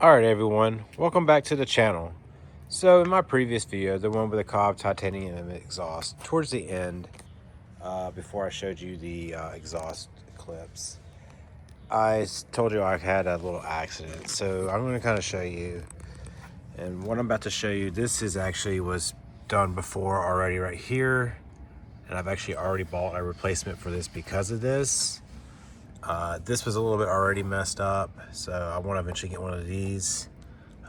Alright everyone, welcome back to the channel. So in my previous video, the one with the cobb titanium exhaust, towards the end, before I showed you the exhaust clips, I told you I had a little accident. So I'm going to kind of show you, and what I'm about to show you, this is actually was done before already right here, and I've actually already bought a replacement for this because of this. This was a little bit already messed up, so I want to eventually get one of these.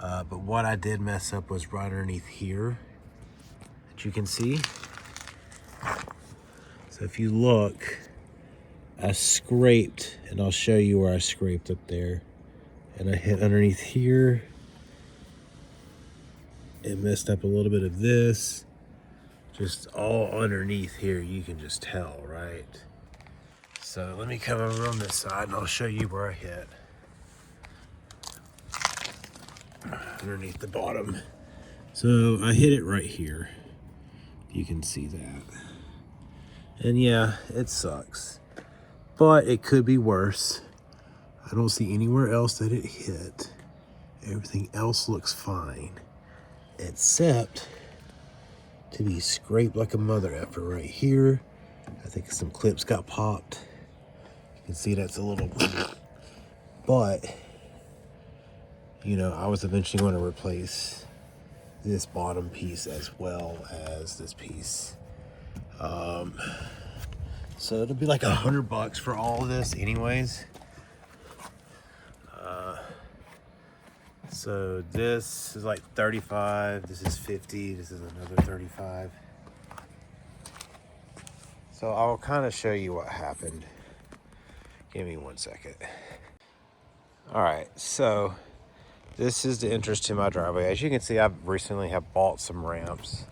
But what I did mess up was right underneath here, that you can see. So if you look, I scraped, and I'll show you where I scraped up there. And I hit underneath here. It messed up a little bit of this. Just all underneath here, you can just tell, right? So let me come over on this side and I'll show you where I hit. Underneath the bottom. So I hit it right here. You can see that. And yeah, it sucks. But it could be worse. I don't see anywhere else that it hit. Everything else looks fine. Except to be scraped like a mother effer right here. I think some clips got popped. You can see that's a little weird. But, you know, I was eventually going to replace this bottom piece as well as this piece. So it'll be like $100 for all of this anyways. So this is like 35, this is 50, this is another 35. So I'll kind of show you what happened. Give me 1 second. All right, so this is the entrance to my driveway. As you can see, I've recently have bought some ramps,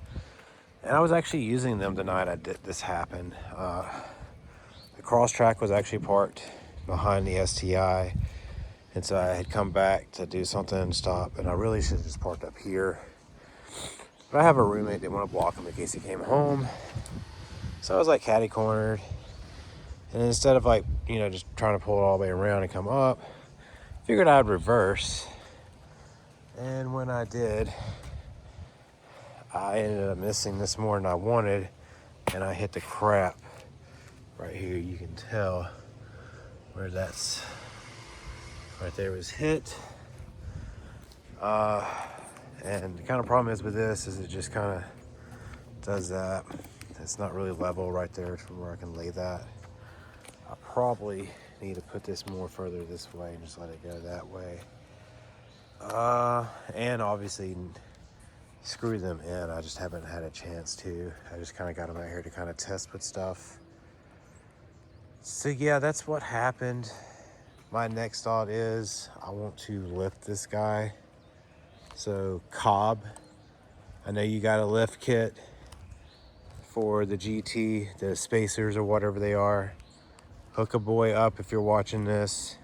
and I was actually using them the night this happened. The cross track was actually parked behind the STI, and so I had come back to do something and stop, and I really should have just parked up here. But I have a roommate that want to block him in case he came home. So I was like catty cornered, and instead of like, you know, just trying to pull it all the way around and come up, figured I'd reverse. And when I did, I ended up missing this more than I wanted, and I hit the crap right here. You can tell where that's right there was hit. And the kind of problem is with this is it just kind of does that. It's not really level right there from where I can lay that. I probably need to put this more further this way and just let it go that way. And obviously screw them in. I just haven't had a chance to. I just kind of got them out here to kind of test with stuff. So yeah, that's what happened. My next thought is I want to lift this guy. So cobb, I know you got a lift kit for the GT, the spacers or whatever they are. Hook a boy up if you're watching this.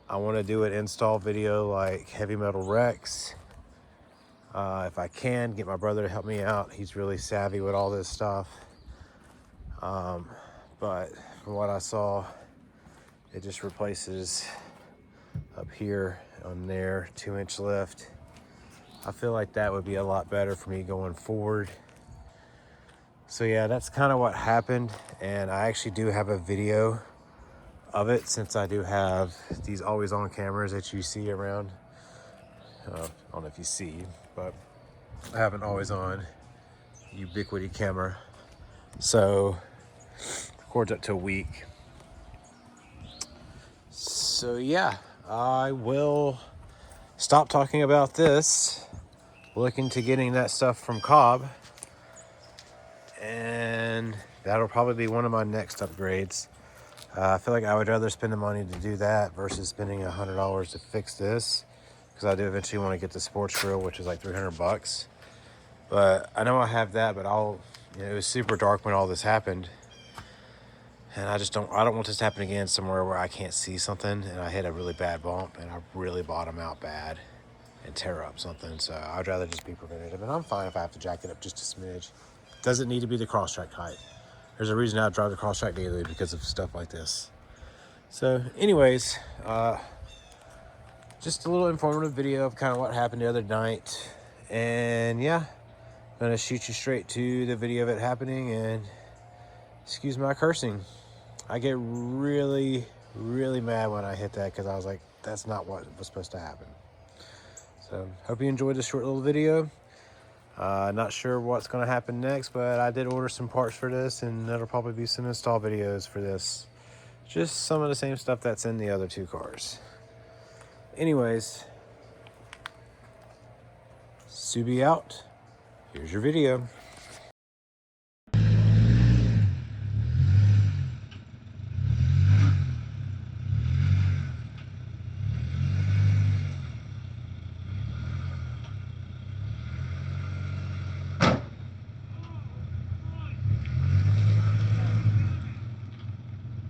I want to do an install video like Heavy Metal Rex. If I can, get my brother to help me out. He's really savvy with all this stuff. But from what I saw, it just replaces up here on there, 2-inch lift. I feel like that would be a lot better for me going forward. So yeah, that's kind of what happened. And I actually do have a video of it, since I do have these always on cameras that you see around. I don't know if you see, but I have an always on ubiquity camera. So records up to a week. So yeah, I will stop talking about this, look into getting that stuff from Cobb, and that'll probably be one of my next upgrades. I feel like I would rather spend the money to do that versus spending $100 to fix this, because I do eventually want to get the sports grill, which is like $300. But I know I have that, but it was super dark when all this happened, and I don't want this to happen again somewhere where I can't see something and I hit a really bad bump and I really bottom out bad and tear up something. So I'd rather just be preventative, and I'm fine if I have to jack it up just a smidge. Doesn't need to be the cross-track height. There's a reason I drive the cross-track daily, because of stuff like this. So anyways, just a little informative video of kind of what happened the other night. And yeah, I'm gonna shoot you straight to the video of it happening, and excuse my cursing. I get really mad when I hit that because I was like, that's not what was supposed to happen. So hope you enjoyed this short little video. Not sure what's going to happen next, but I did order some parts for this, and there'll probably be some install videos for this. Just some of the same stuff that's in the other two cars. Anyways, Subi out. Here's your video.